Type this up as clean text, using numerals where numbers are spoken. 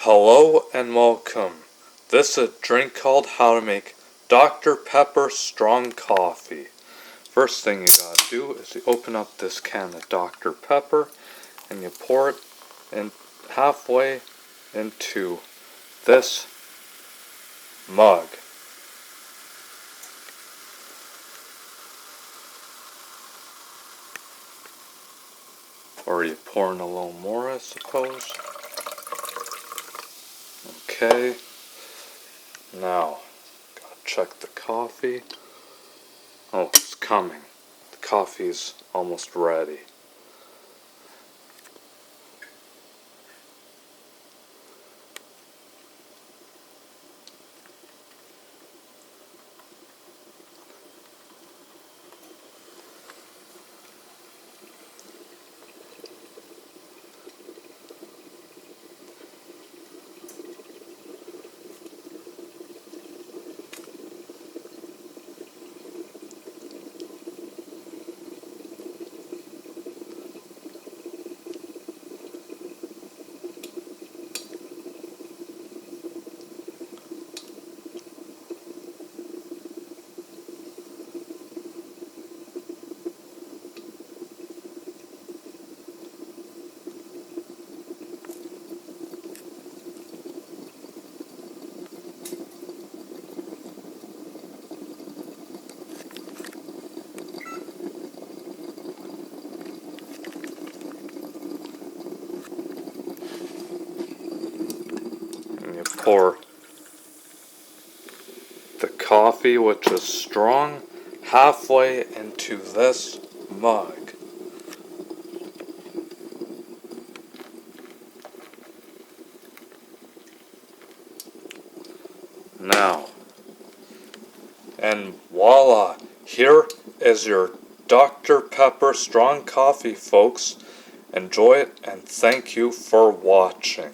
Hello and welcome. This is a drink called how to make Dr. Pepper strong coffee. First thing you gotta do is you open up this can of Dr. Pepper and you pour it in halfway into this mug. Or you pour in a little more, I suppose. Okay. Now, gotta check the coffee. Oh, it's coming. The coffee's almost ready. And you pour the coffee, which is strong, halfway into this mug. Now, and voila, here is your Dr. Pepper strong coffee, folks. Enjoy it and thank you for watching.